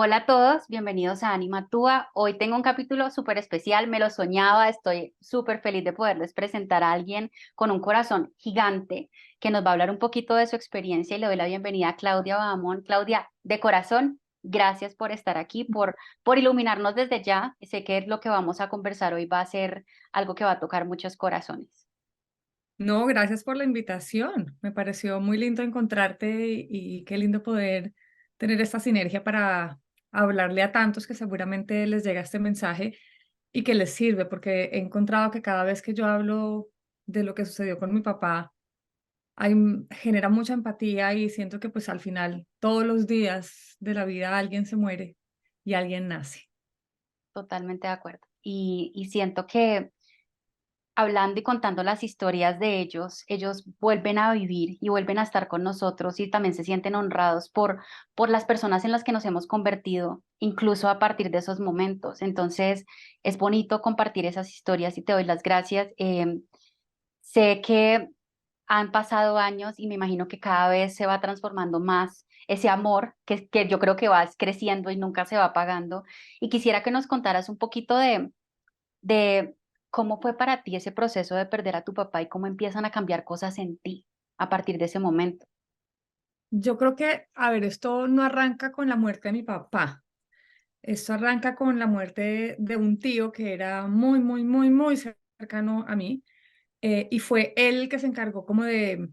Hola a todos, bienvenidos a Anima Túa. Hoy tengo un capítulo súper especial, me lo soñaba, estoy súper feliz de poderles presentar a alguien con un corazón gigante que nos va a hablar un poquito de su experiencia y le doy la bienvenida a Claudia Bahamón. Claudia, de corazón, gracias por estar aquí, por iluminarnos desde ya. Sé que lo que vamos a conversar hoy va a ser algo que va a tocar muchos corazones. No, gracias por la invitación. Me pareció muy lindo encontrarte y qué lindo poder tener esta sinergia para hablarle a tantos que seguramente les llega este mensaje y que les sirve, porque he encontrado que cada vez que yo hablo de lo que sucedió con mi papá, genera mucha empatía y siento que pues al final todos los días de la vida alguien se muere y alguien nace. Totalmente de acuerdo. Y siento que hablando y contando las historias de ellos vuelven a vivir y vuelven a estar con nosotros y también se sienten honrados por las personas en las que nos hemos convertido, incluso a partir de esos momentos. Entonces, es bonito compartir esas historias y te doy las gracias. Sé que han pasado años y me imagino que cada vez se va transformando más ese amor que yo creo que va creciendo y nunca se va apagando. Y quisiera que nos contaras un poquito de cómo fue para ti ese proceso de perder a tu papá y cómo empiezan a cambiar cosas en ti a partir de ese momento. Yo creo que, a ver, esto no arranca con la muerte de mi papá. Esto arranca con la muerte de un tío que era muy, muy, muy, muy cercano a mí, y fue él el que se encargó como de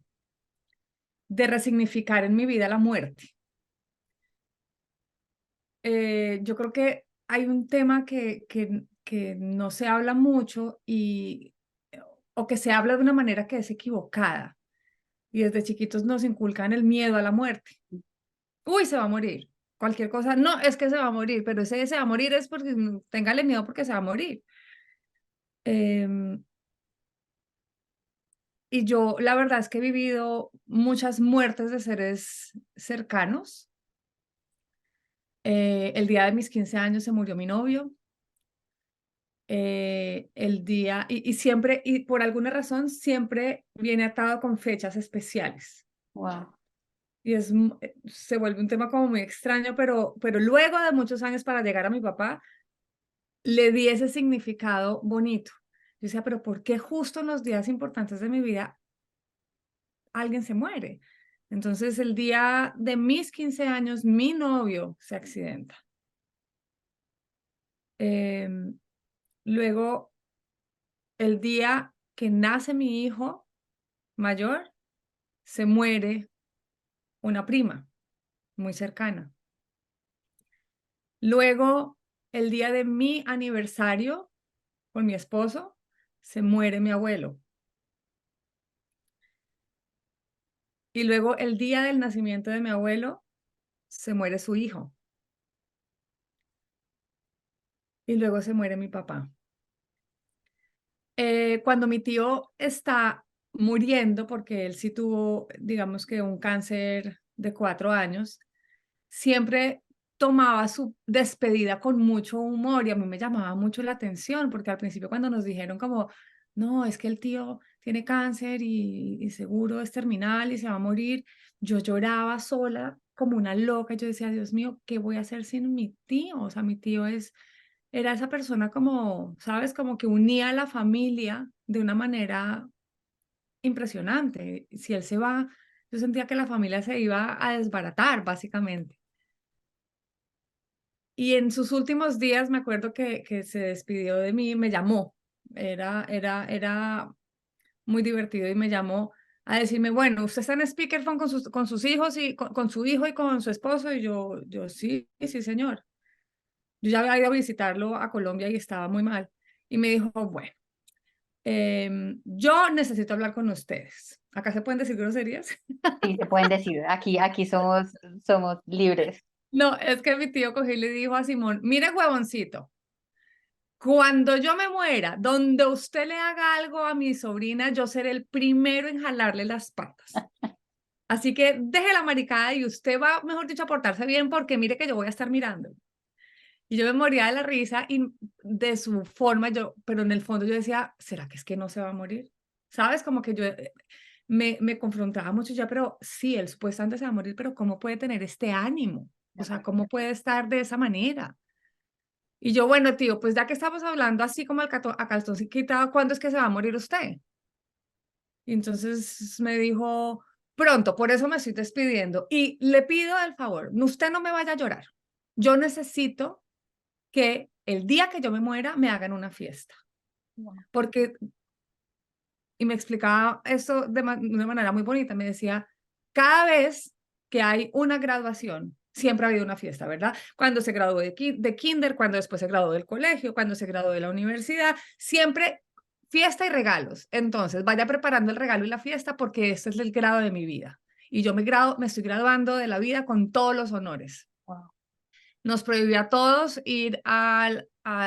resignificar en mi vida la muerte. Yo creo que hay un tema que no se habla mucho o que se habla de una manera que es equivocada. Y desde chiquitos nos inculcan el miedo a la muerte. Uy, se va a morir. Cualquier cosa, no, es que se va a morir, pero ese se va a morir es porque téngale miedo porque se va a morir. Em, Y yo, la verdad es que he vivido muchas muertes de seres cercanos. El día de mis 15 años se murió mi novio. Y siempre, y por alguna razón, siempre viene atado con fechas especiales. Wow, Y se vuelve un tema como muy extraño, pero luego de muchos años para llegar a mi papá, le di ese significado bonito. Yo decía, pero ¿por qué justo en los días importantes de mi vida alguien se muere? Entonces, el día de mis 15 años, mi novio se accidenta. Em, Luego, el día que nace mi hijo mayor, se muere una prima muy cercana. Luego, el día de mi aniversario con mi esposo, se muere mi abuelo. Y luego, el día del nacimiento de mi abuelo, se muere su hijo. Y luego se muere mi papá. Cuando mi tío está muriendo, porque él sí tuvo, digamos que un cáncer de 4 años, siempre tomaba su despedida con mucho humor y a mí me llamaba mucho la atención, porque al principio cuando nos dijeron como, no, es que el tío tiene cáncer y seguro es terminal y se va a morir, yo lloraba sola como una loca. Yo decía, Dios mío, ¿qué voy a hacer sin mi tío? O sea, mi tío era esa persona como, ¿sabes? Como que unía a la familia de una manera impresionante. Si él se va, yo sentía que la familia se iba a desbaratar, básicamente. Y en sus últimos días me acuerdo que se despidió de mí, me llamó. Era muy divertido y me llamó a decirme, bueno, usted está en speakerphone con sus hijos y con su hijo y con su esposo. Y yo sí, sí, señor. Yo ya había ido a visitarlo a Colombia y estaba muy mal. Y me dijo, bueno, yo necesito hablar con ustedes. ¿Acá se pueden decir groserías? sí, se pueden decir, aquí somos libres. No, es que mi tío cogió y le dijo a Simón, mire, huevoncito, cuando yo me muera, donde usted le haga algo a mi sobrina, yo seré el primero en jalarle las patas. Así que deje la maricada y usted va, mejor dicho, a portarse bien porque mire que yo voy a estar mirando. Y yo me moría de la risa y de su forma, pero en el fondo yo decía, ¿será que es que no se va a morir? ¿Sabes? Como que yo me confrontaba mucho ya, pero sí, él supuestamente se va a morir, pero ¿cómo puede tener este ánimo? de O sea, acuerdo. ¿cómo puede estar de esa manera? Y yo, bueno, tío, pues ya que estamos hablando así como a calzón quitado, ¿cuándo es que se va a morir usted? Y entonces me dijo, pronto, por eso me estoy despidiendo. Y le pido el favor, usted no me vaya a llorar. Yo necesito que el día que yo me muera me hagan una fiesta. Wow, Porque, y me explicaba esto de una manera muy bonita, me decía, cada vez que hay una graduación, siempre ha habido una fiesta, ¿verdad? Cuando se graduó de kinder, cuando después se graduó del colegio, cuando se graduó de la universidad, siempre fiesta y regalos. Entonces, vaya preparando el regalo y la fiesta porque este es el grado de mi vida. Y yo me estoy graduando de la vida con todos los honores. wow, Nos prohibió a todos ir a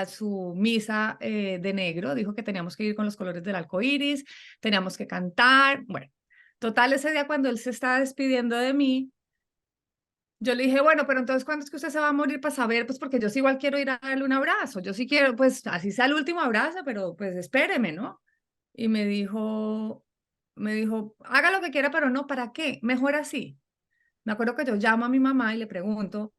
su misa de negro, dijo que teníamos que ir con los colores del arco iris, teníamos que cantar. Bueno, total, ese día cuando él se estaba despidiendo de mí, yo le dije, bueno, pero entonces, ¿cuándo es que usted se va a morir para saber? Pues porque yo sí igual quiero ir a darle un abrazo, yo sí quiero, pues así sea el último abrazo, pero pues espéreme, ¿no? Y me dijo, haga lo que quiera, pero no, ¿para qué? Mejor así. Me acuerdo que yo llamo a mi mamá y le pregunto, o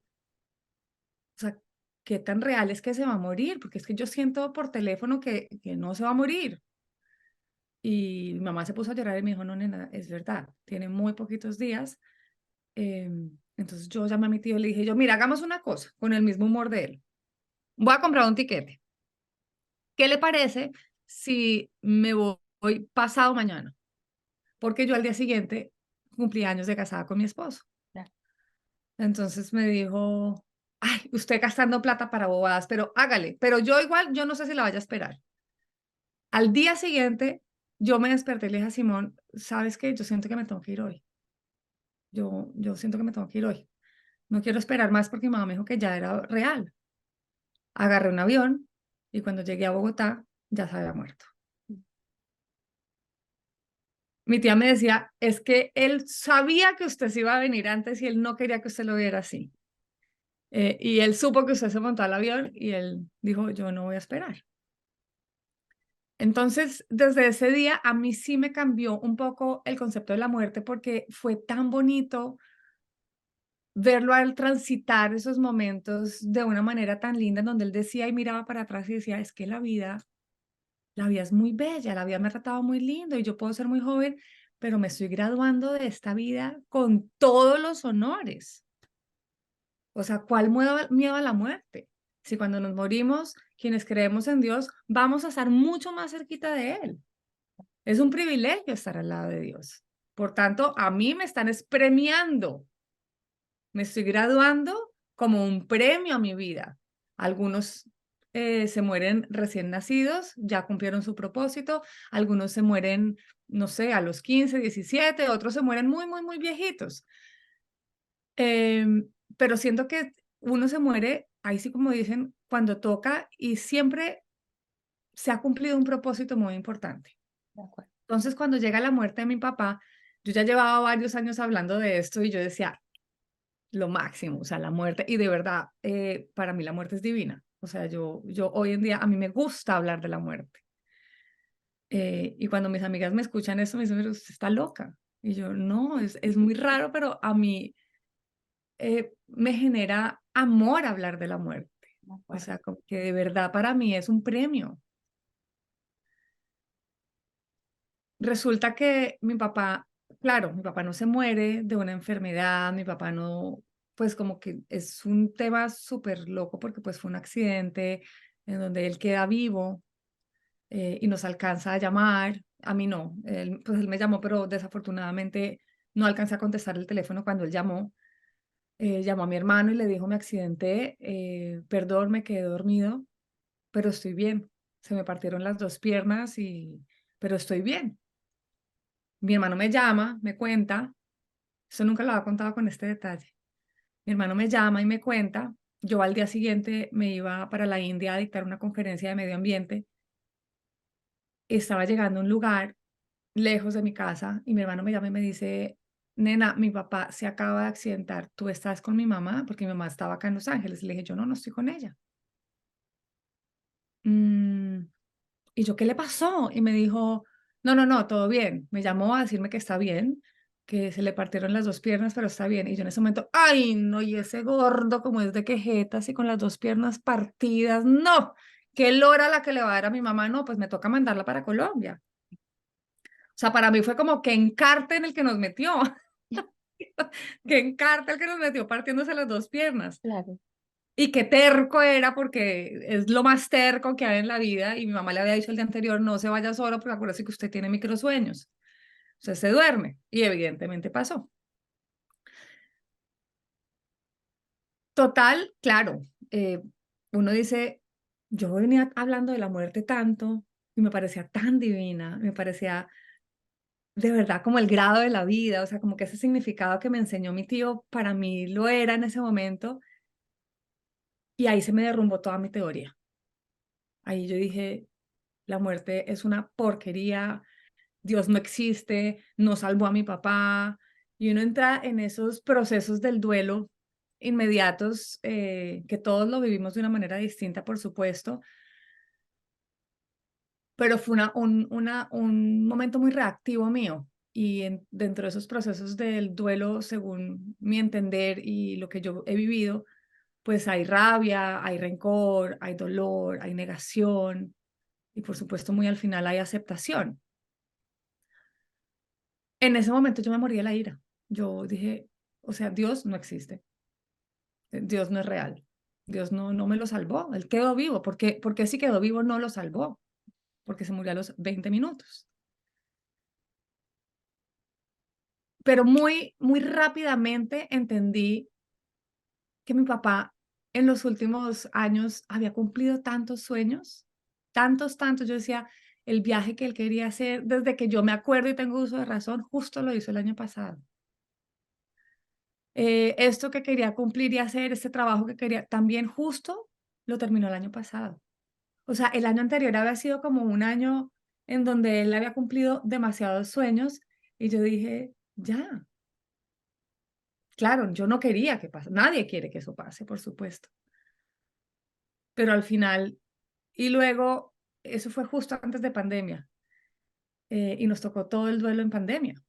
sea, ¿qué tan real es que se va a morir? Porque es que yo siento por teléfono que no se va a morir. Y mi mamá se puso a llorar y me dijo, no, nena, es verdad, tiene muy poquitos días. Entonces yo llamé a mi tío y le dije, yo, mira, hagamos una cosa con el mismo humor de él. Voy a comprar un tiquete. ¿Qué le parece si me voy pasado mañana? Porque yo al día siguiente cumplí años de casada con mi esposo. ya, Entonces me dijo, ay, usted gastando plata para bobadas, pero hágale. Pero yo igual, yo no sé si la vaya a esperar. Al día siguiente, yo me desperté y le dije a Simón, ¿sabes qué? Yo siento que me tengo que ir hoy. Yo siento que me tengo que ir hoy. No quiero esperar más porque mi mamá me dijo que ya era real. Agarré un avión y cuando llegué a Bogotá ya se había muerto. Mi tía me decía, es que él sabía que usted se iba a venir antes y él no quería que usted lo viera así. Y él supo que usted se montó al avión y él dijo, yo no voy a esperar. Entonces, desde ese día a mí sí me cambió un poco el concepto de la muerte porque fue tan bonito verlo al transitar esos momentos de una manera tan linda en donde él decía y miraba para atrás y decía, es que la vida es muy bella, la vida me ha tratado muy lindo y yo puedo ser muy joven, pero me estoy graduando de esta vida con todos los honores. O sea, ¿cuál miedo a la muerte? Si cuando nos morimos, quienes creemos en Dios, vamos a estar mucho más cerquita de Él. Es un privilegio estar al lado de Dios. Por tanto, a mí me están premiando. Me estoy graduando como un premio a mi vida. Algunos se mueren recién nacidos, ya cumplieron su propósito. Algunos se mueren, no sé, a los 15, 17. Otros se mueren muy, muy, muy viejitos. Pero siento que uno se muere, ahí sí como dicen, cuando toca y siempre se ha cumplido un propósito muy importante. de acuerdo. Entonces, cuando llega la muerte de mi papá, yo ya llevaba varios años hablando de esto y yo decía, lo máximo, o sea, la muerte, y de verdad, para mí la muerte es divina. O sea, yo hoy en día, a mí me gusta hablar de la muerte. Y cuando mis amigas me escuchan eso, me dicen, pero usted está loca. Y yo, no, es muy raro, pero a mí me genera amor hablar de la muerte. De O acuerdo. sea, como que de verdad para mí es un premio. Resulta que mi papá, claro, mi papá no se muere de una enfermedad, mi papá no, pues como que es un tema súper loco porque pues fue un accidente en donde él queda vivo y nos alcanza a llamar. A mí no, pues él me llamó, pero desafortunadamente no alcancé a contestar el teléfono cuando él llamó. Llamó a mi hermano y le dijo, me accidenté, perdón, me quedé dormido, pero estoy bien. Se me partieron las dos piernas pero estoy bien. Mi hermano me llama, me cuenta, eso nunca lo había contado con este detalle. Mi hermano me llama y me cuenta, yo al día siguiente me iba para la India a dictar una conferencia de medio ambiente, estaba llegando a un lugar lejos de mi casa y mi hermano me llama y me dice, nena, mi papá se acaba de accidentar, ¿tú estás con mi mamá? Porque mi mamá estaba acá en Los Ángeles. Y le dije, yo no, no estoy con ella. "Mm", y yo, ¿qué le pasó? Y me dijo, no, no, no, todo bien. Me llamó a decirme que está bien, que se le partieron las dos piernas, pero está bien. Y yo en ese momento, ay, no, y ese gordo como es de quejetas y con las dos piernas partidas, no, qué lora la que le va a dar a mi mamá, no, pues me toca mandarla para Colombia. O sea, para mí fue como que encarte en el que nos metió, que encarte el que nos metió partiéndose las dos piernas. Claro. Y qué terco era, porque es lo más terco que hay en la vida. Y mi mamá le había dicho el día anterior, no se vaya solo, porque acuérdese que usted tiene microsueños. Usted se duerme. Y evidentemente pasó. Total, claro. Uno dice, yo venía hablando de la muerte tanto y me parecía tan divina, me parecía de verdad como el grado de la vida, o sea, como que ese significado que me enseñó mi tío, para mí lo era en ese momento. Y ahí se me derrumbó toda mi teoría. Ahí yo dije, la muerte es una porquería, Dios no existe, no salvó a mi papá. Y uno entra en esos procesos del duelo inmediatos, que todos lo vivimos de una manera distinta, por supuesto, pero fue un momento muy reactivo mío. Y dentro de esos procesos del duelo, según mi entender y lo que yo he vivido, pues hay rabia, hay rencor, hay dolor, hay negación y por supuesto muy al final hay aceptación. En ese momento yo me morí de la ira. Yo dije, o sea, Dios no existe, Dios no es real, Dios no me lo salvó, Él quedó vivo. ¿Por qué si quedó vivo no lo salvó? Porque se murió a los 20 minutos. Pero muy rápidamente entendí que mi papá en los últimos años había cumplido tantos sueños, tantos, tantos. Yo decía, el viaje que él quería hacer desde que yo me acuerdo y tengo uso de razón, justo lo hizo el año pasado. Esto que quería cumplir y hacer, este trabajo que quería, también justo lo terminó el año pasado. O sea, el año anterior había sido como un año en donde él había cumplido demasiados sueños y yo dije, ya, claro, yo no quería que pase, nadie quiere que eso pase, por supuesto, pero al final, y luego, eso fue justo antes de pandemia, y nos tocó todo el duelo en pandemia.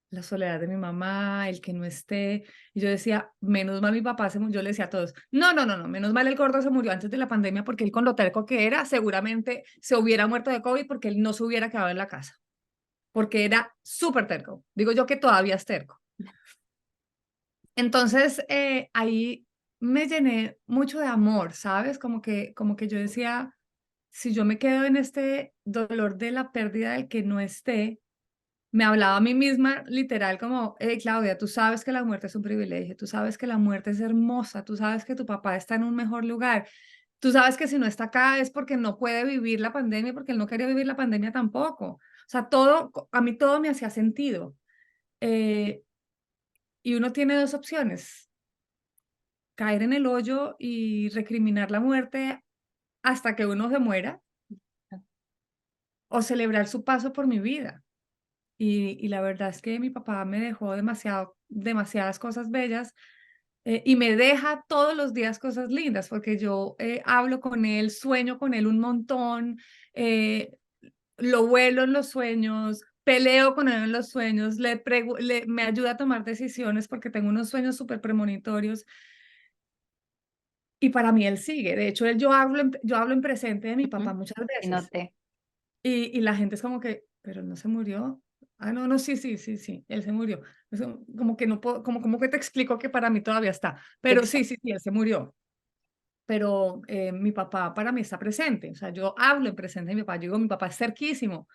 La soledad de mi mamá, el que no esté. Y yo decía, menos mal mi papá se murió. Yo le decía a todos, no, menos mal el gordo se murió antes de la pandemia porque él con lo terco que era, seguramente se hubiera muerto de COVID porque él no se hubiera quedado en la casa, porque era súper terco. Digo yo que todavía es terco. Entonces, ahí me llené mucho de amor, ¿sabes? Como que yo decía, si yo me quedo en este dolor de la pérdida del que no esté, me hablaba a mí misma literal como, hey, Claudia, tú sabes que la muerte es un privilegio, tú sabes que la muerte es hermosa, tú sabes que tu papá está en un mejor lugar, tú sabes que si no está acá es porque no puede vivir la pandemia, porque él no quería vivir la pandemia tampoco. O sea, todo, a mí todo me hacía sentido. Eh, y uno tiene dos opciones, caer en el hoyo y recriminar la muerte hasta que uno se muera o celebrar su paso por mi vida. Y la verdad es que mi papá me dejó demasiadas cosas bellas, y me deja todos los días cosas lindas, porque yo hablo con él, sueño con él un montón, eh, lo vuelo en los sueños, peleo con él en los sueños, me ayuda a tomar decisiones porque tengo unos sueños súper premonitorios y para mí él sigue. De hecho, yo hablo en presente de mi papá Ujú. muchas Sí, veces. noté. Y la gente es como que, pero él no se murió. Ah, no, no, sí, sí, sí, sí, él se murió. Como que no puedo, como que te explico que para mí todavía está. Pero sí, Exacto. sí, sí, él se murió. Pero mi papá para mí está presente. O sea, yo hablo en presente de mi papá. Yo digo, mi papá es cerquísimo,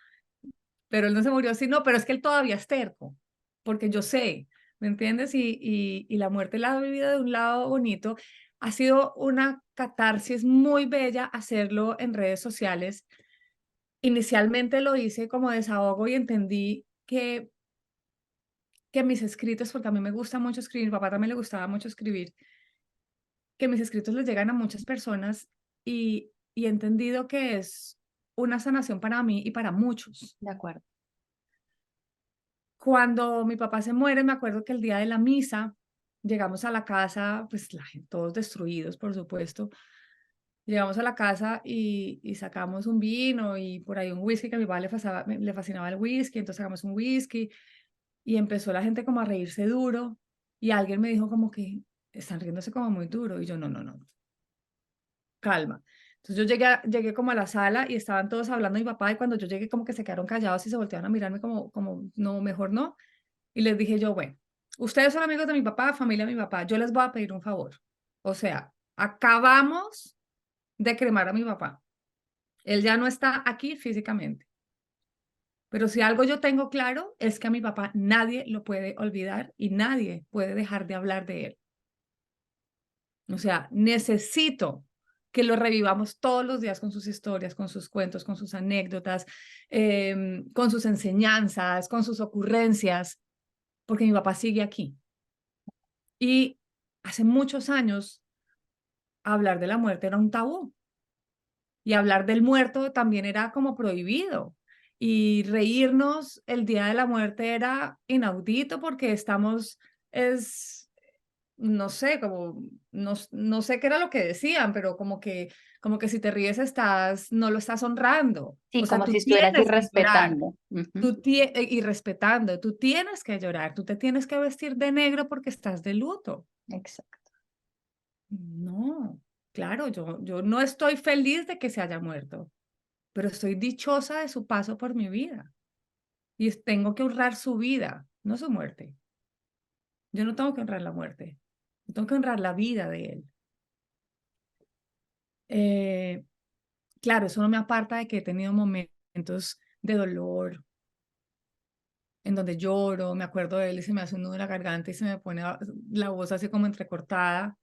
pero él no se murió. Sí, no, pero es que él todavía es terco, porque yo sé, ¿me entiendes? Y la muerte la he vivido de un lado bonito. Ha sido una catarsis muy bella hacerlo en redes sociales. Inicialmente lo hice como desahogo y entendí que mis escritos, porque a mí me gusta mucho escribir, a mi papá también le gustaba mucho escribir, que mis escritos les llegan a muchas personas y he entendido que es una sanación para mí y para muchos. De acuerdo. Cuando mi papá se muere, me acuerdo que el día de la misa llegamos a la casa, pues todos destruidos, por supuesto. Llegamos a la casa y sacamos un vino y por ahí un whisky que a mi papá le fascinaba el whisky, entonces sacamos un whisky. y empezó la gente como a reírse duro y alguien me dijo como que están riéndose como muy duro y yo no, no, no, calma. Entonces yo llegué como a la sala y estaban todos hablando de mi papá y cuando yo llegué como que se quedaron callados y se voltearon a mirarme como no, mejor no. Y les dije yo, bueno, ustedes son amigos de mi papá, familia de mi papá, yo les voy a pedir un favor. O sea, acabamos de cremar a mi papá. Él ya no está aquí físicamente. Pero si algo yo tengo claro es que a mi papá nadie lo puede olvidar y nadie puede dejar de hablar de él. O sea, necesito que lo revivamos todos los días con sus historias, con sus cuentos, con sus anécdotas, con sus enseñanzas, con sus ocurrencias, porque mi papá sigue aquí. Y hace muchos años hablar de la muerte era un tabú y hablar del muerto también era como prohibido. Y reírnos el día de la muerte era inaudito porque es, no sé, no sé qué era lo que decían, pero como que si te ríes no lo estás honrando. Sí, O sea, como si tú estuvieras tienes que llorar, irrespetando. Ujú. y respetando, tú tienes que llorar, tú te tienes que vestir de negro porque estás de luto. Exacto. No, claro, yo no estoy feliz de que se haya muerto, pero estoy dichosa de su paso por mi vida y tengo que honrar su vida, no su muerte. Yo no tengo que honrar la muerte, yo tengo que honrar la vida de él. Eh, claro, eso no me aparta de que he tenido momentos de dolor en donde lloro, me acuerdo de él y se me hace un nudo en la garganta y se me pone la voz así como entrecortada,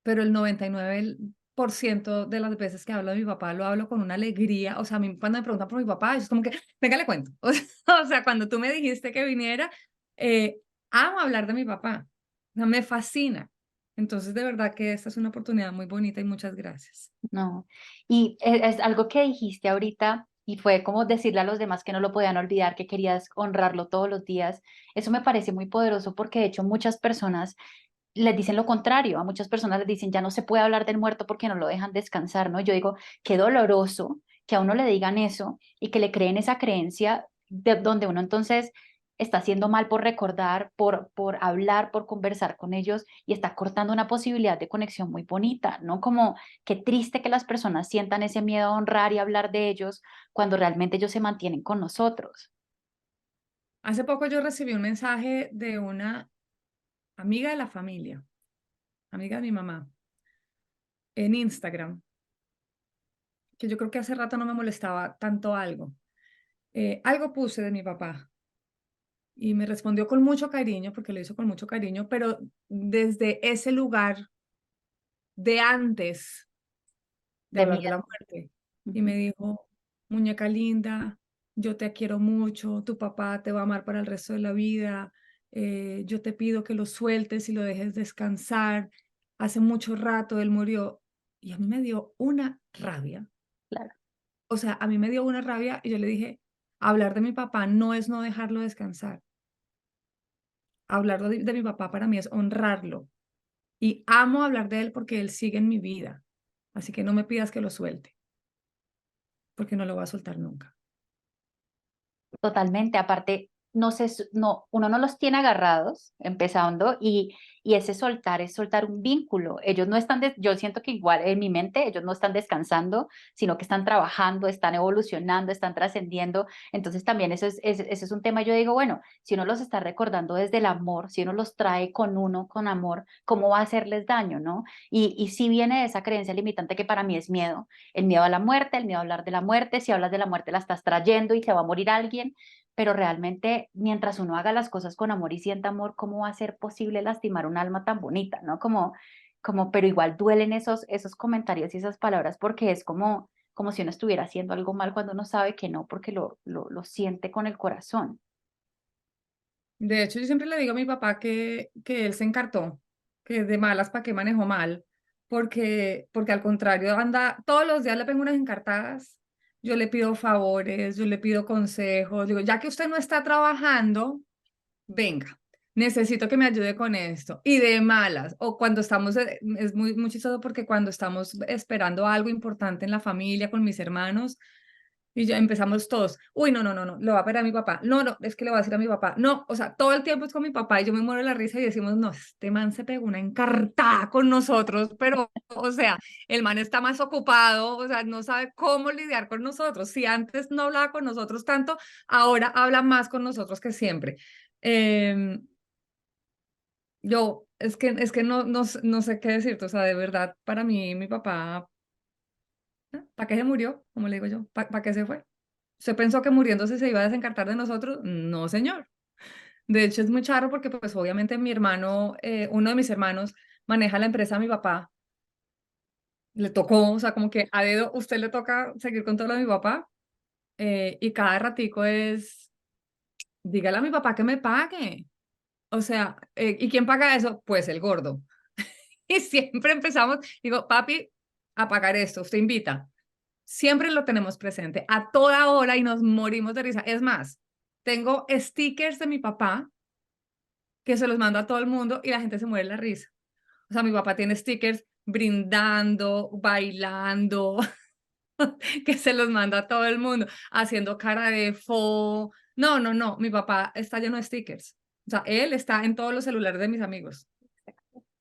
pero el 99% de las veces que hablo de mi papá lo hablo con una alegría. O sea, a mí cuando me preguntan por mi papá, es como que, venga, le cuento. O sea, cuando tú me dijiste que viniera, eh, amo hablar de mi papá. O sea, me fascina. Entonces, de verdad que esta es una oportunidad muy bonita y muchas gracias. No. Y es algo que dijiste ahorita y fue como decirle a los demás que no lo podían olvidar, que querías honrarlo todos los días. Eso me parece muy poderoso porque de hecho muchas personas les dicen lo contrario. A muchas personas les dicen ya no se puede hablar del muerto porque no lo dejan descansar, ¿no? Yo digo, qué doloroso que a uno le digan eso y que le creen esa creencia donde uno entonces está haciendo mal por recordar, por hablar, por conversar con ellos y está cortando una posibilidad de conexión muy bonita, ¿no? Como qué triste que las personas sientan ese miedo a honrar y hablar de ellos cuando realmente ellos se mantienen con nosotros. Hace poco yo recibí un mensaje de una amiga de la familia, amiga de mi mamá, en Instagram, que yo creo que hace rato no me molestaba tanto algo. Algo puse de mi papá y me respondió con mucho cariño, porque lo hizo con mucho cariño, pero desde ese lugar de antes de De hablar de miedo. la muerte. Y Ujú. me dijo, muñeca linda, yo te quiero mucho, tu papá te va a amar para el resto de la vida, yo te pido que lo sueltes y lo dejes descansar. Hace mucho rato él murió y a mí me dio una rabia. Claro. O sea, a mí me dio una rabia y yo le dije, hablar de mi papá no es no dejarlo descansar. Hablar de mi papá para mí es honrarlo. Y amo hablar de él porque él sigue en mi vida. Así que no me pidas que lo suelte, porque no lo voy a soltar nunca. Totalmente, aparte, no sé, no, uno no los tiene agarrados, empezando, y ese soltar es soltar un vínculo. Ellos no están, yo siento que igual en mi mente, ellos no están descansando, sino que están trabajando, están evolucionando, están trascendiendo. Entonces también eso es un tema, yo digo, bueno, si uno los está recordando desde el amor, si uno los trae con uno, con amor, ¿cómo va a hacerles daño, no? Y si viene de esa creencia limitante que para mí es miedo, el miedo a la muerte, el miedo a hablar de la muerte, si hablas de la muerte la estás trayendo y se va a morir alguien, pero realmente mientras uno haga las cosas con amor y sienta amor, ¿cómo va a ser posible lastimar un alma tan bonita, ¿no? Pero igual duelen esos comentarios y esas palabras porque es como si uno estuviera haciendo algo mal cuando uno sabe que no, porque lo siente con el corazón. De hecho, yo siempre le digo a mi papá que él se encartó, que de malas para qué manejó mal, porque al contrario, anda, todos los días le pego unas encartadas, yo le pido favores, yo le pido consejos, digo, ya que usted no está trabajando, venga, necesito que me ayude con esto. Y de malas, o cuando estamos, es muy chistoso porque cuando estamos esperando algo importante en la familia con mis hermanos, Y ya empezamos todos, uy, no, no, no, no, le va a pegar a mi papá, no, no, es que le va a decir a mi papá, no, o sea, todo el tiempo es con mi papá y yo me muero de la risa y decimos, no, este man se pegó una encartada con nosotros, pero, o sea, el man está más ocupado, o sea, no sabe cómo lidiar con nosotros. Si antes no hablaba con nosotros tanto, ahora habla más con nosotros que siempre. Em, es que no, no, no sé qué decirte, o sea, de verdad, para mí, mi papá, ¿para qué se murió? Como le digo yo, ¿para qué se fue? ¿Usted pensó que muriéndose se iba a desencartar de nosotros? No, señor. De hecho, es muy charro porque, pues, obviamente mi hermano, uno de mis hermanos, maneja la empresa a mi papá. Le tocó, o sea, como que a dedo, usted le toca seguir con todo lo de mi papá. Y cada ratico es, dígale a mi papá que me pague. O sea, ¿y quién paga eso? Pues el gordo. Y siempre empezamos, digo, papi, a pagar esto, usted invita. Siempre lo tenemos presente a toda hora y nos morimos de risa. Es más, tengo stickers de mi papá que se los mando a todo el mundo y la gente se muere de la risa. O sea, mi papá tiene stickers brindando, bailando, que se los manda a todo el mundo, haciendo cara de fo. No, no, no, mi papá está lleno de stickers. O sea, él está en todos los celulares de mis amigos.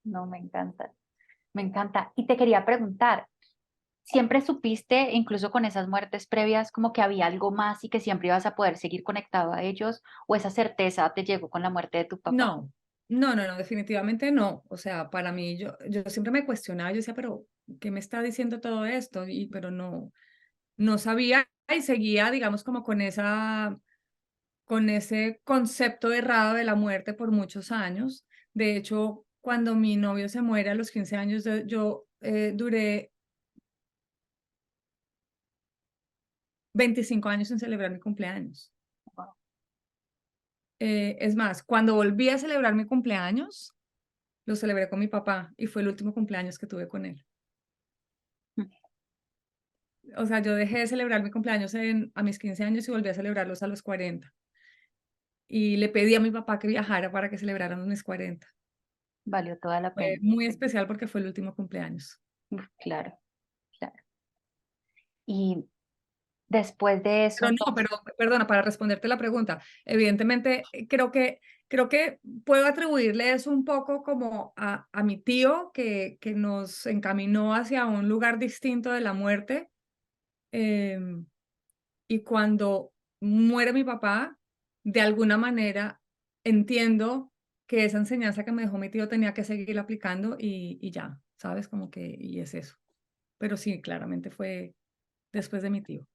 No, me encanta, me encanta. Y te quería preguntar, ¿siempre supiste, incluso con esas muertes previas, como que había algo más y que siempre ibas a poder seguir conectado a ellos? ¿O esa certeza te llegó con la muerte de tu papá? No, no, no, no, definitivamente no. O sea, para mí, yo siempre me cuestionaba, yo decía, pero, ¿qué me está diciendo todo esto? Y, pero no, no sabía y seguía, digamos, como con esa, con ese concepto errado de la muerte por muchos años. De hecho, cuando mi novio se muere a los 15 años, yo duré 25 años sin celebrar mi cumpleaños. Wow. Es más, cuando volví a celebrar mi cumpleaños, lo celebré con mi papá y fue el último cumpleaños que tuve con él. O sea, yo dejé de celebrar mi cumpleaños a mis 15 años y volví a celebrarlos a los 40. Y le pedí a mi papá que viajara para que celebráramos mis 40. Valió toda la Fue pena. muy especial porque fue el último cumpleaños. Uf, claro, claro. Y después de eso, Pero no, pero perdona, para responderte la pregunta, evidentemente creo que puedo atribuirle eso un poco como a mi tío que nos encaminó hacia un lugar distinto de la muerte. em, y cuando muere mi papá, de alguna manera entiendo que esa enseñanza que me dejó mi tío tenía que seguir aplicando y ya, ¿sabes? Como que, y es eso. Pero sí, claramente fue después de mi tío.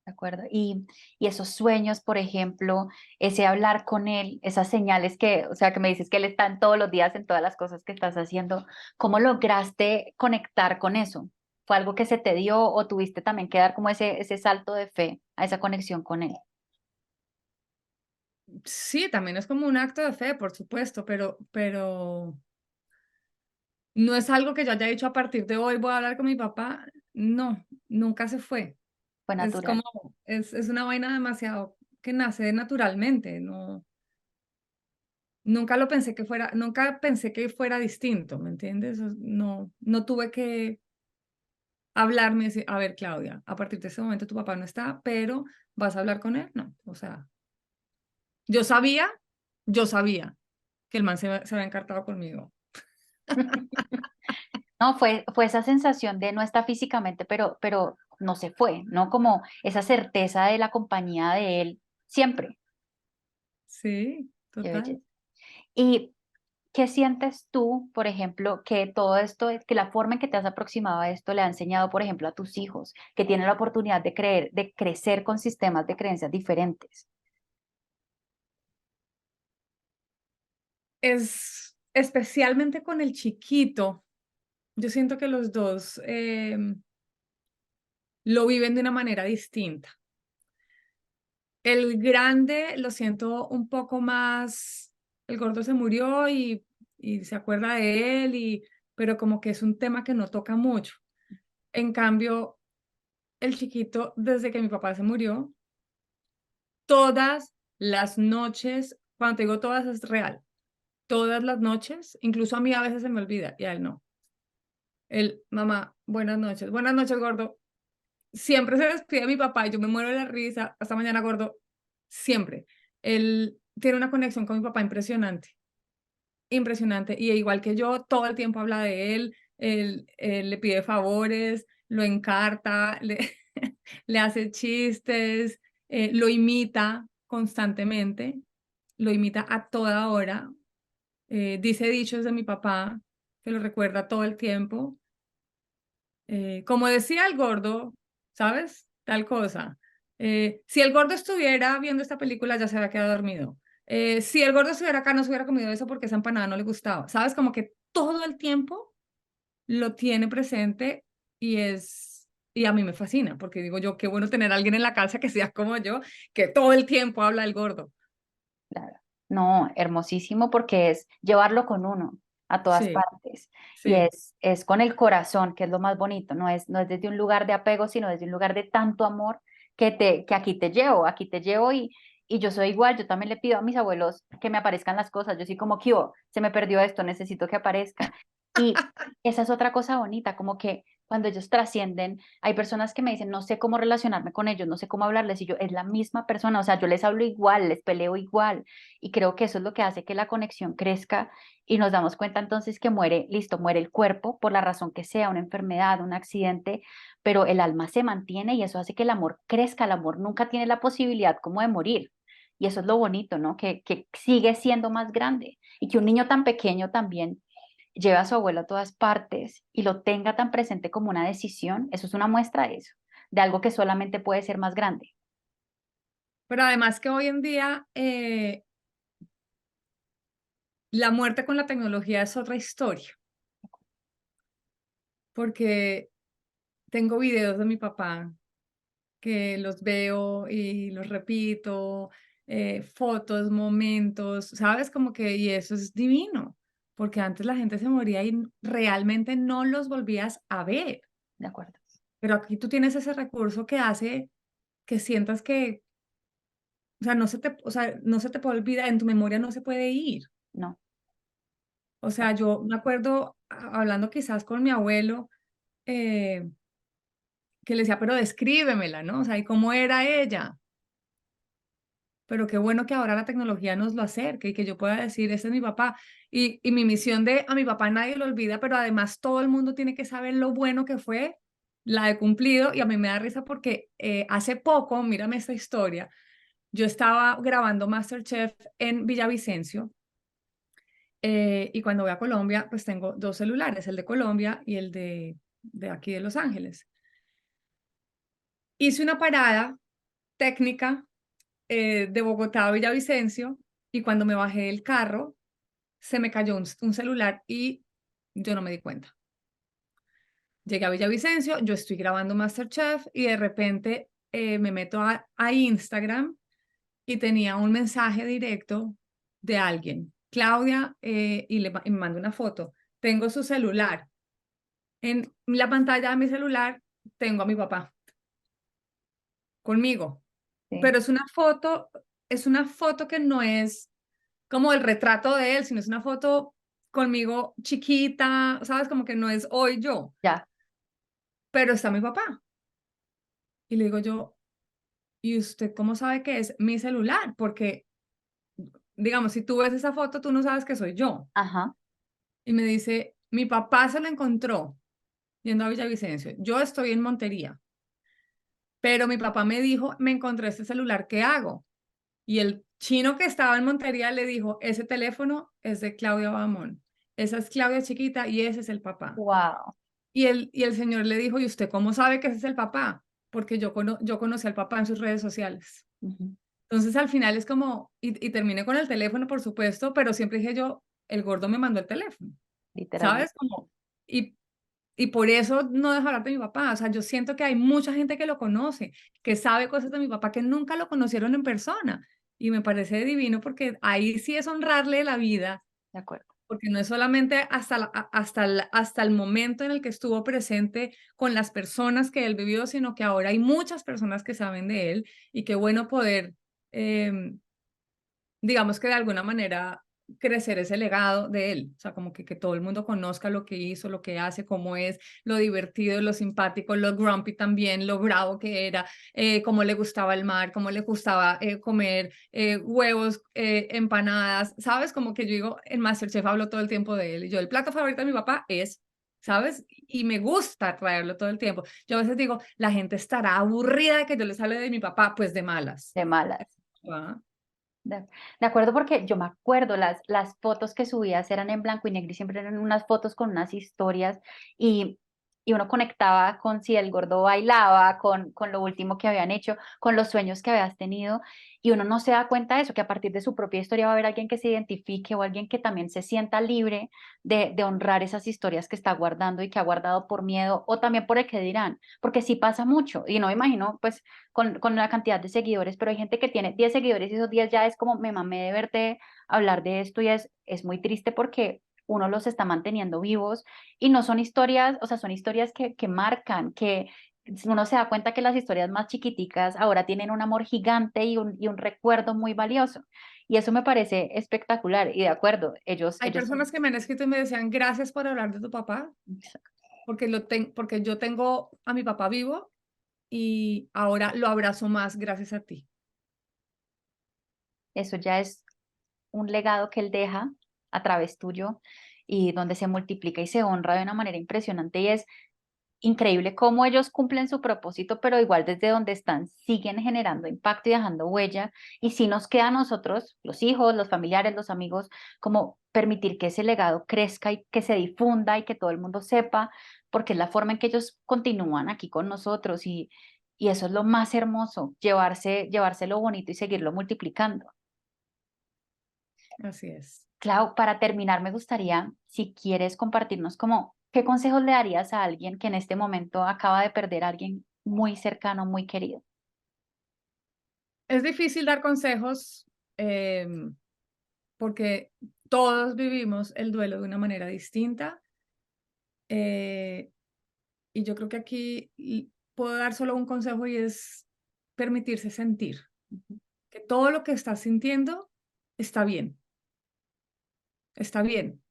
¿de acuerdo? Y esos sueños, por ejemplo, ese hablar con él, esas señales que, o sea, que me dices que él está en todos los días en todas las cosas que estás haciendo, ¿cómo lograste conectar con eso? ¿Fue algo que se te dio o tuviste también que dar como ese salto de fe a esa conexión con él? Sí, también es como un acto de fe, por supuesto, pero no es algo que yo haya dicho a partir de hoy voy a hablar con mi papá. No, nunca se fue. Fue Es como, natural. es una vaina demasiado que nace naturalmente, no, nunca lo pensé que fuera, nunca pensé que fuera distinto, ¿me entiendes? No, no tuve que hablarme y decir, a ver, Claudia, a partir de ese momento tu papá no está, pero ¿vas a hablar con él? No, o sea, yo sabía, yo sabía que el man se había encartado conmigo. No, fue esa sensación de no está físicamente, pero no se fue, ¿no? Como esa certeza de la compañía de él siempre. Sí, Qué total. belleza. ¿Y qué sientes tú, por ejemplo, que todo esto, que la forma en que te has aproximado a esto le ha enseñado, por ejemplo, a tus hijos, que tienen la oportunidad de creer, de crecer con sistemas de creencias diferentes? Es especialmente con el chiquito, yo siento que los dos lo viven de una manera distinta. El grande lo siento un poco más, el gordo se murió y se acuerda de él, pero como que es un tema que no toca mucho. En cambio, el chiquito, desde que mi papá se murió, todas las noches, cuando te digo todas es real, todas las noches, incluso a mí a veces se me olvida y a él no. Mamá, buenas noches, gordo. siempre se despide de mi papá y yo me muero de la risa, hasta mañana gordo, siempre. Él tiene una conexión con mi papá impresionante, impresionante. Y igual que yo, todo el tiempo habla de él, él le pide favores, lo encarta, le, le hace chistes, lo imita constantemente, lo imita a toda hora. Dice dichos de mi papá, que lo recuerda todo el tiempo. Como decía el gordo, ¿sabes? Tal cosa. Si el gordo estuviera viendo esta película, ya se había quedado dormido. Si el gordo estuviera acá, no se hubiera comido eso porque esa empanada no le gustaba. ¿Sabes? Como que todo el tiempo lo tiene presente y y a mí me fascina porque digo yo, qué bueno tener a alguien en la casa que sea como yo, que todo el tiempo habla el gordo. Claro. No, hermosísimo porque es llevarlo con uno a todas Sí, partes y sí. es con el corazón, que es lo más bonito, no es desde un lugar de apego, sino desde un lugar de tanto amor que aquí te llevo y yo soy igual, yo también le pido a mis abuelos que me aparezcan las cosas, yo soy como que "Oh, se me perdió esto, necesito que aparezca". Y esa es otra cosa bonita, como que cuando ellos trascienden, hay personas que me dicen, no sé cómo relacionarme con ellos, no sé cómo hablarles, y yo, es la misma persona, o sea, yo les hablo igual, les peleo igual, y creo que eso es lo que hace que la conexión crezca y nos damos cuenta entonces que muere, listo, muere el cuerpo por la razón que sea, una enfermedad, un accidente, pero el alma se mantiene y eso hace que el amor crezca, el amor nunca tiene la posibilidad como de morir. Y eso es lo bonito, ¿no? Que sigue siendo más grande y que un niño tan pequeño también lleve a su abuelo a todas partes y lo tenga tan presente como una decisión, eso es una muestra de eso, de algo que solamente puede ser más grande. Pero además que hoy en día la muerte con la tecnología es otra historia, porque tengo videos de mi papá que los veo y los repito, fotos, momentos, ¿sabes? Como que, y eso es divino, porque antes la gente se moría y realmente no los volvías a ver, ¿De acuerdo? pero aquí tú tienes ese recurso que hace que sientas que, o sea, o sea, no se te puede olvidar, en tu memoria no se puede ir. No, O sea, yo me acuerdo hablando quizás con mi abuelo, eh, que le decía, pero descríbemela, ¿no? O sea, ¿y cómo era ella? Pero qué bueno que ahora la tecnología nos lo acerque y que yo pueda decir, ese es mi papá. Y mi misión de a mi papá nadie lo olvida, pero además todo el mundo tiene que saber lo bueno que fue, la he cumplido y a mí me da risa porque hace poco, mírame esta historia, yo estaba grabando MasterChef en Villavicencio y cuando voy a Colombia, pues tengo dos celulares, el de Colombia y el de aquí de Los Ángeles. Hice una parada técnica de Bogotá a Villavicencio y cuando me bajé del carro se me cayó un celular y yo no me di cuenta. Llegué a Villavicencio, yo estoy grabando MasterChef y de repente me meto a Instagram y tenía un mensaje directo de alguien, Claudia, y me manda una foto. Tengo su celular. En la pantalla de mi celular tengo a mi papá conmigo, sí, pero es una foto que no es como el retrato de él, sino es una foto conmigo chiquita, ¿sabes? Como que no es hoy yo, ya, pero está mi papá. Y le digo yo, ¿y usted cómo sabe que es mi celular? Porque, digamos, si tú ves esa foto, tú no sabes que soy yo. ajá, Y me dice, mi papá se lo encontró yendo a Villavicencio. Yo estoy en Montería, pero mi papá me dijo, me encontré este celular, ¿qué hago? Y el chino que estaba en Montería le dijo, ese teléfono es de Claudia Bamón. Esa es Claudia chiquita y ese es el papá. wow. Y el señor le dijo, ¿y usted cómo sabe que ese es el papá? Porque yo conocí al papá en sus redes sociales. Ujú. Entonces al final es como, y terminé con el teléfono, por supuesto, pero siempre dije yo, el gordo me mandó el teléfono, Literalmente. ¿sabes? Como, y, y por eso no dejo hablar de mi papá. O sea, yo siento que hay mucha gente que lo conoce, que sabe cosas de mi papá que nunca lo conocieron en persona. Y me parece divino porque ahí sí es honrarle la vida De acuerdo. porque no es solamente hasta el momento en el que estuvo presente con las personas que él vivió, sino que ahora hay muchas personas que saben de él y qué bueno poder, digamos que de alguna manera crecer ese legado de él, o sea, como que todo el mundo conozca lo que hizo, lo que hace, cómo es, lo divertido, lo simpático, lo grumpy también, lo bravo que era, cómo le gustaba el mar, cómo le gustaba comer huevos, empanadas, ¿sabes? Como que yo digo, en MasterChef hablo todo el tiempo de él, y yo, el plato favorito de mi papá es, ¿sabes? Y me gusta traerlo todo el tiempo. Yo a veces digo, la gente estará aburrida de que yo les hable de mi papá, pues de malas. de malas. ¿Va? De acuerdo, porque yo me acuerdo, las fotos que subías eran en blanco y negro y siempre eran unas fotos con unas historias y, y uno conectaba con si el gordo bailaba, con lo último que habían hecho, con los sueños que habías tenido y uno no se da cuenta de eso, que a partir de su propia historia va a haber alguien que se identifique o alguien que también se sienta libre de honrar esas historias que está guardando y que ha guardado por miedo o también por el que dirán, porque sí pasa mucho y no me imagino pues con la cantidad de seguidores, pero hay gente que tiene 10 seguidores y esos 10 ya es como me mamé de verte hablar de esto y es muy triste porque uno los está manteniendo vivos y no son historias, o sea, son historias que marcan, que uno se da cuenta que las historias más chiquiticas ahora tienen un amor gigante y un recuerdo muy valioso. Y eso me parece espectacular y de acuerdo, Hay ellos son... personas que me han escrito y me decían, gracias por hablar de tu papá, porque, porque yo tengo a mi papá vivo y ahora lo abrazo más gracias a ti. Eso ya es un legado que él deja a través tuyo y donde se multiplica y se honra de una manera impresionante y es increíble cómo ellos cumplen su propósito, pero igual desde donde están siguen generando impacto y dejando huella y si nos queda a nosotros, los hijos, los familiares, los amigos, como permitir que ese legado crezca y que se difunda y que todo el mundo sepa, porque es la forma en que ellos continúan aquí con nosotros y eso es lo más hermoso, llevarse lo bonito y seguirlo multiplicando. Así es. Clau, para terminar, me gustaría, si quieres compartirnos como, ¿qué consejos le darías a alguien que en este momento acaba de perder a alguien muy cercano, muy querido? Es difícil dar consejos porque todos vivimos el duelo de una manera distinta eh, y yo creo que aquí puedo dar solo un consejo y es permitirse sentir, que todo lo que estás sintiendo está bien, está bien.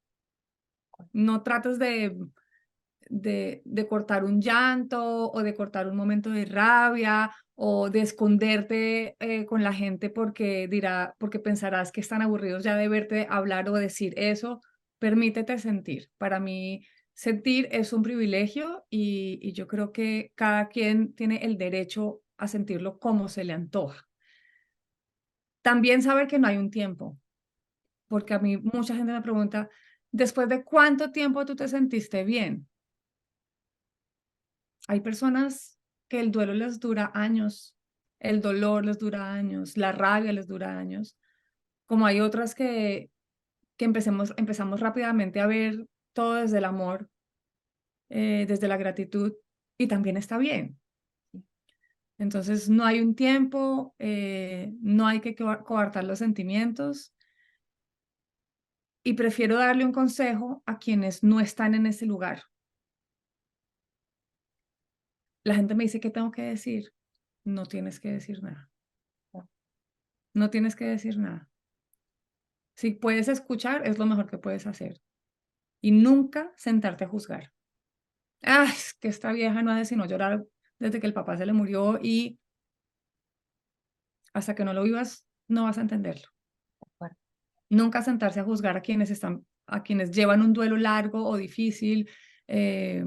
No trates de cortar un llanto o de cortar un momento de rabia o de esconderte con la gente porque dirá, porque pensarás que están aburridos ya de verte hablar o decir eso. Permítete sentir. Para mí, sentir es un privilegio y yo creo que cada quien tiene el derecho a sentirlo como se le antoja. También saber que no hay un tiempo, porque a mí mucha gente me pregunta, ¿después de cuánto tiempo tú te sentiste bien? Hay personas que el duelo les dura años, el dolor les dura años, la rabia les dura años, como hay otras que empezamos rápidamente a ver todo desde el amor, desde la gratitud, y también está bien. Entonces, no hay un tiempo, no hay que coartar los sentimientos, y prefiero darle un consejo a quienes no están en ese lugar. La gente me dice, ¿qué tengo que decir? No tienes que decir nada. No tienes que decir nada. Si puedes escuchar, es lo mejor que puedes hacer. Y nunca sentarte a juzgar. Ah, es que esta vieja no hace sino llorar desde que el papá se le murió y hasta que no lo vivas, no vas a entenderlo. Bueno, Nunca sentarse a juzgar a quienes están, a quienes llevan un duelo largo o difícil, eh,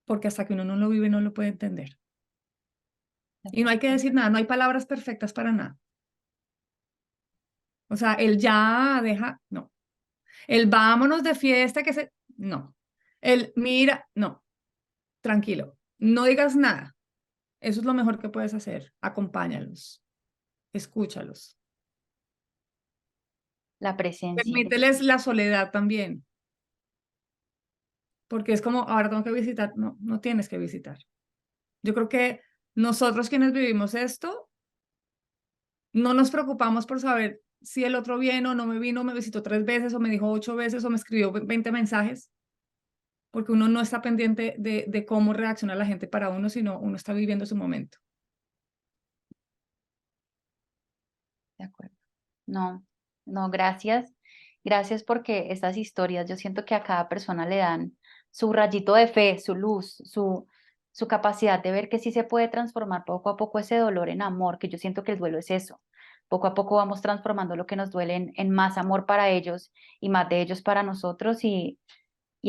porque hasta que uno no lo vive no lo puede entender. Y no hay que decir nada, no hay palabras perfectas para nada. O sea, el ya deja, no. El vámonos de fiesta, no. El mira, no. Tranquilo, no digas nada. Eso es lo mejor que puedes hacer. Acompáñalos, escúchalos. la presencia. Permíteles la soledad también, porque es como, ahora tengo que visitar. No, no tienes que visitar. Yo creo que nosotros quienes vivimos esto, no nos preocupamos por saber si el otro viene o no me vino, me visitó 3 veces o me dijo 8 veces o me escribió 20 mensajes, porque uno no está pendiente de cómo reacciona la gente para uno, sino uno está viviendo su momento. De acuerdo. No, no, gracias. Gracias porque estas historias yo siento que a cada persona le dan su rayito de fe, su luz, su capacidad de ver que sí se puede transformar poco a poco ese dolor en amor, que yo siento que el duelo es eso. Poco a poco vamos transformando lo que nos duele en más amor para ellos y más de ellos para nosotros y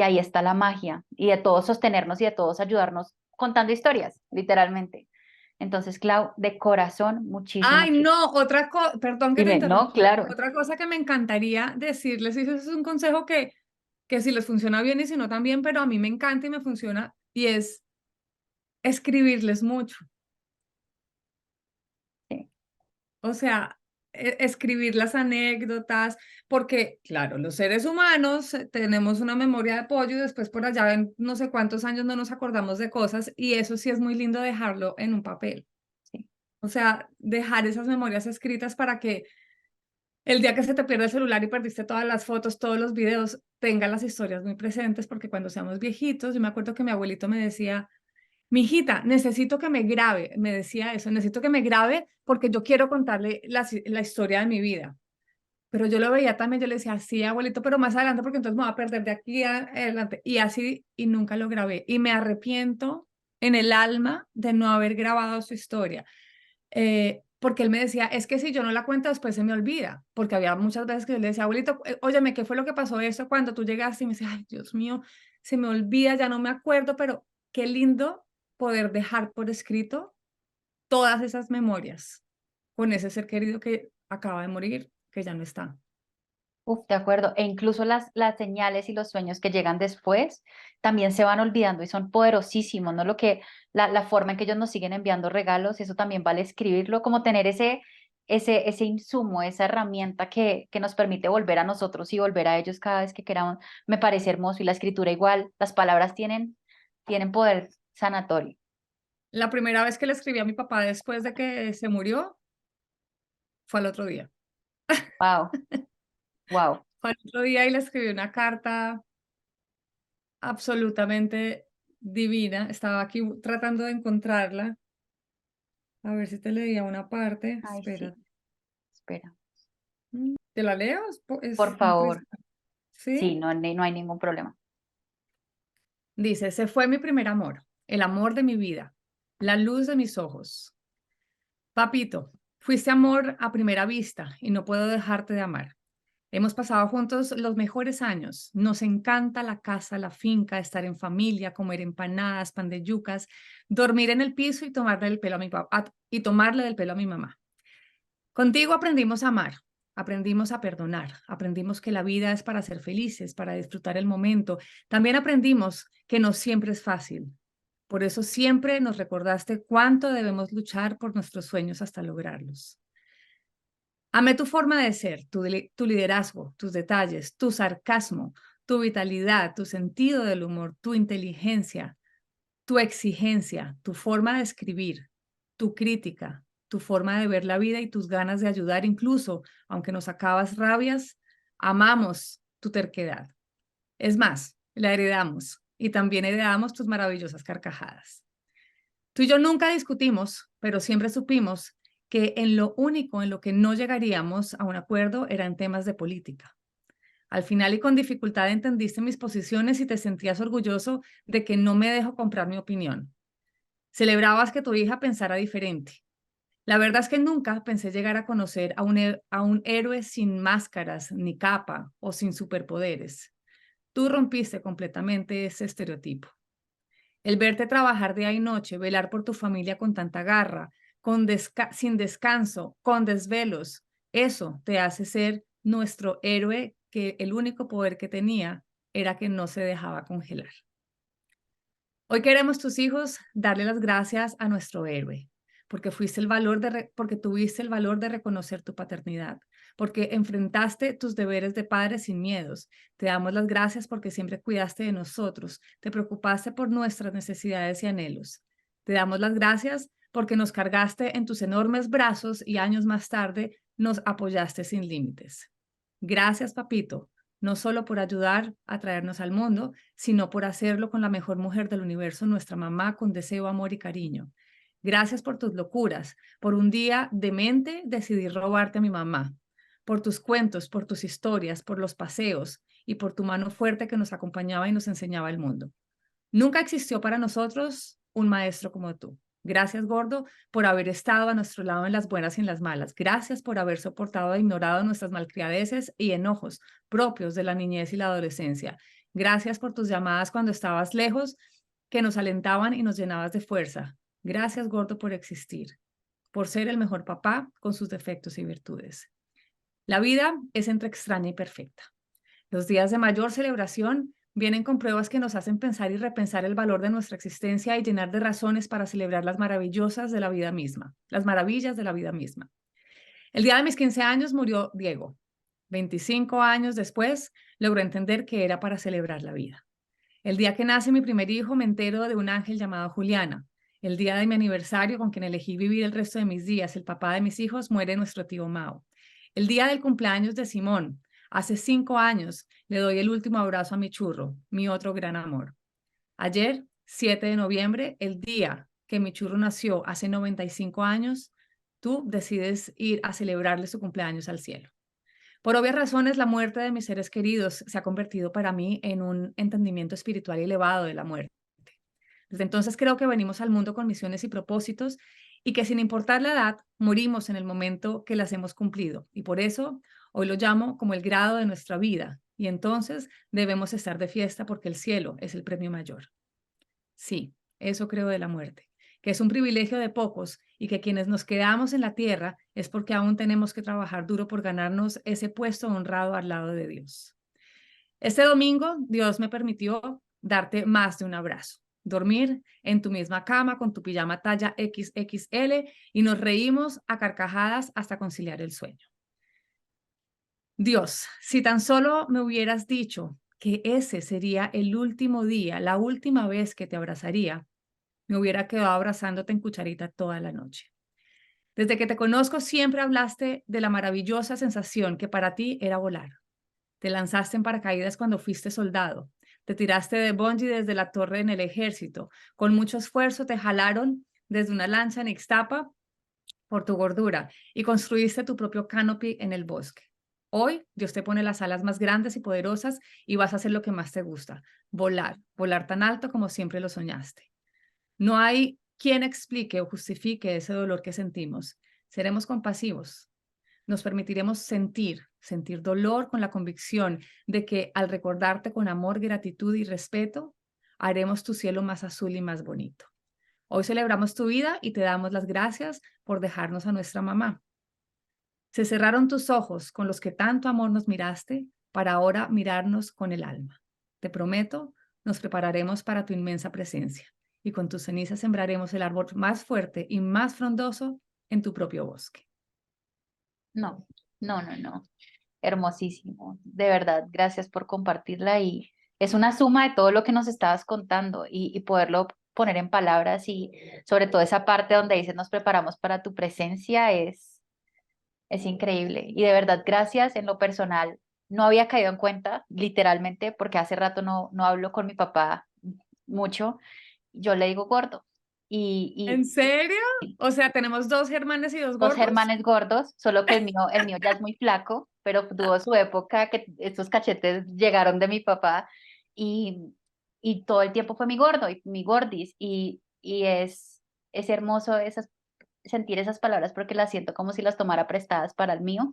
ahí está la magia y de todos sostenernos y de todos ayudarnos contando historias, literalmente. Entonces, Clau, de corazón, muchísimas, Ay, no, otra cosa, perdón que te dime, no, interrumpa, claro. otra cosa que me encantaría decirles, y eso es un consejo que si les funciona bien y si no también, pero a mí me encanta y me funciona, y es escribirles mucho. Sí. O sea, escribir las anécdotas, porque claro, los seres humanos tenemos una memoria de pollo y después por allá en no sé cuántos años no nos acordamos de cosas y eso sí es muy lindo dejarlo en un papel. Sí. O sea, dejar esas memorias escritas para que el día que se te pierda el celular y perdiste todas las fotos, todos los videos, tenga las historias muy presentes, porque cuando seamos viejitos, yo me acuerdo que mi abuelito me decía, mi hijita, necesito que me grabe, me decía eso, necesito que me grabe porque yo quiero contarle la historia de mi vida. Pero yo lo veía también, yo le decía, sí, abuelito, pero más adelante porque entonces me voy a perder de aquí adelante. Y así, y nunca lo grabé. Y me arrepiento en el alma de no haber grabado su historia. Porque él me decía, es que si yo no la cuento después se me olvida, porque había muchas veces que yo le decía, abuelito, óyeme, ¿qué fue lo que pasó eso cuando tú llegaste? Y me decía, ay, Dios mío, se me olvida, ya no me acuerdo, pero qué lindo poder dejar por escrito todas esas memorias con ese ser querido que acaba de morir, que ya no está. Uf, de acuerdo. E incluso las señales y los sueños que llegan después también se van olvidando y son poderosísimos, ¿no? La forma en que ellos nos siguen enviando regalos, eso también vale escribirlo, como tener ese insumo, esa herramienta que nos permite volver a nosotros y volver a ellos cada vez que queramos. Me parece hermoso. Y la escritura igual, las palabras tienen poder sanatorio. La primera vez que le escribí a mi papá después de que se murió fue al otro día. Wow, wow. Fue al otro día y le escribí una carta absolutamente divina. Estaba aquí tratando de encontrarla. A ver si te leía una parte. Ay, Espera. sí, espera. ¿Te la leo? Por Es muy triste. favor. Sí, ¿Sí? no, no hay ningún problema. Dice, se fue mi primer amor, el amor de mi vida, la luz de mis ojos. Papito, fuiste amor a primera vista y no puedo dejarte de amar. Hemos pasado juntos los mejores años. Nos encanta la casa, la finca, estar en familia, comer empanadas, pan de yucas, dormir en el piso y tomarle el pelo a mi papá y tomarle del pelo a mi mamá. Contigo aprendimos a amar, aprendimos a perdonar, aprendimos que la vida es para ser felices, para disfrutar el momento. También aprendimos que no siempre es fácil. Por eso siempre nos recordaste cuánto debemos luchar por nuestros sueños hasta lograrlos. Amé tu forma de ser, tu liderazgo, tus detalles, tu sarcasmo, tu vitalidad, tu sentido del humor, tu inteligencia, tu exigencia, tu forma de escribir, tu crítica, tu forma de ver la vida y tus ganas de ayudar, incluso aunque nos acabas rabias, amamos tu terquedad. Es más, la heredamos y también heredamos tus maravillosas carcajadas. Tú y yo nunca discutimos, pero siempre supimos que en lo único en lo que no llegaríamos a un acuerdo era en temas de política. Al final y con dificultad entendiste mis posiciones y te sentías orgulloso de que no me dejo comprar mi opinión. Celebrabas que tu hija pensara diferente. La verdad es que nunca pensé llegar a conocer a un héroe sin máscaras ni capa o sin superpoderes. Tú rompiste completamente ese estereotipo. El verte trabajar día y noche, velar por tu familia con tanta garra, sin descanso, con desvelos, eso te hace ser nuestro héroe que el único poder que tenía era que no se dejaba congelar. Hoy queremos tus hijos darle las gracias a nuestro héroe, porque porque tuviste el valor de reconocer tu paternidad, porque enfrentaste tus deberes de padre sin miedos. Te damos las gracias porque siempre cuidaste de nosotros, te preocupaste por nuestras necesidades y anhelos. Te damos las gracias porque nos cargaste en tus enormes brazos y años más tarde nos apoyaste sin límites. Gracias, papito, no solo por ayudar a traernos al mundo, sino por hacerlo con la mejor mujer del universo, nuestra mamá, con deseo, amor y cariño. Gracias por tus locuras, por un día demente decidir robarte a mi mamá, por tus cuentos, por tus historias, por los paseos y por tu mano fuerte que nos acompañaba y nos enseñaba el mundo. Nunca existió para nosotros un maestro como tú. Gracias, gordo, por haber estado a nuestro lado en las buenas y en las malas. Gracias por haber soportado e ignorado nuestras malcriadeces y enojos propios de la niñez y la adolescencia. Gracias por tus llamadas cuando estabas lejos, que nos alentaban y nos llenabas de fuerza. Gracias, gordo, por existir, por ser el mejor papá con sus defectos y virtudes. La vida es entre extraña y perfecta. Los días de mayor celebración vienen con pruebas que nos hacen pensar y repensar el valor de nuestra existencia y llenar de razones para celebrar las maravillosas de la vida misma, las maravillas de la vida misma. El día de mis 15 años murió Diego. 25 años después logró entender que era para celebrar la vida. El día que nace mi primer hijo me entero de un ángel llamado Juliana. El día de mi aniversario, con quien elegí vivir el resto de mis días, el papá de mis hijos, muere nuestro tío Mao. El día del cumpleaños de Simón, hace 5 años, le doy el último abrazo a mi churro, mi otro gran amor. Ayer, 7 de noviembre, el día que mi churro nació hace 95 años, tú decides ir a celebrarle su cumpleaños al cielo. Por obvias razones, la muerte de mis seres queridos se ha convertido para mí en un entendimiento espiritual elevado de la muerte. Desde entonces creo que venimos al mundo con misiones y propósitos y que sin importar la edad, morimos en el momento que las hemos cumplido. Y por eso hoy lo llamo como el grado de nuestra vida. Y entonces debemos estar de fiesta porque el cielo es el premio mayor. Sí, eso creo de la muerte, que es un privilegio de pocos y que quienes nos quedamos en la tierra es porque aún tenemos que trabajar duro por ganarnos ese puesto honrado al lado de Dios. Este domingo, Dios me permitió darte más de un abrazo, dormir en tu misma cama con tu pijama talla XXL y nos reímos a carcajadas hasta conciliar el sueño. Dios, si tan solo me hubieras dicho que ese sería el último día, la última vez que te abrazaría, me hubiera quedado abrazándote en cucharita toda la noche. Desde que te conozco siempre hablaste de la maravillosa sensación que para ti era volar. Te lanzaste en paracaídas cuando fuiste soldado. Te tiraste de bungee desde la torre en el ejército. Con mucho esfuerzo te jalaron desde una lancha en Ixtapa por tu gordura y construiste tu propio canopy en el bosque. Hoy Dios te pone las alas más grandes y poderosas y vas a hacer lo que más te gusta, volar, volar tan alto como siempre lo soñaste. No hay quien explique o justifique ese dolor que sentimos. Seremos compasivos. Nos permitiremos sentir dolor con la convicción de que al recordarte con amor, gratitud y respeto, haremos tu cielo más azul y más bonito. Hoy celebramos tu vida y te damos las gracias por dejarnos a nuestra mamá. Se cerraron tus ojos con los que tanto amor nos miraste para ahora mirarnos con el alma. Te prometo, nos prepararemos para tu inmensa presencia y con tus cenizas sembraremos el árbol más fuerte y más frondoso en tu propio bosque. No, no, no, no. Hermosísimo. De verdad, gracias por compartirla y es una suma de todo lo que nos estabas contando y poderlo poner en palabras y sobre todo esa parte donde dices nos preparamos para tu presencia es increíble. Y de verdad, gracias en lo personal. No había caído en cuenta, literalmente, porque hace rato no hablo con mi papá mucho. Yo le digo gordo. ¿En serio? Y O sea, tenemos 2 hermanas y 2 dos gordos. germanes gordos, solo que el mío ya es muy flaco, pero tuvo su época que estos cachetes llegaron de mi papá y todo el tiempo fue mi gordo y mi gordis y es hermoso sentir esas palabras porque las siento como si las tomara prestadas para el mío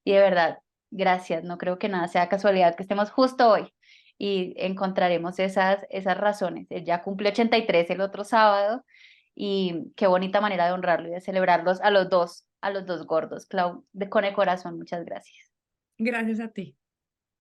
y de verdad, gracias, no creo que nada sea casualidad que estemos justo hoy y encontraremos esas razones. Él ya cumple 83 el otro sábado y qué bonita manera de honrarlo y de celebrarlos a los dos gordos. Clau, con el corazón, muchas gracias. Gracias a ti.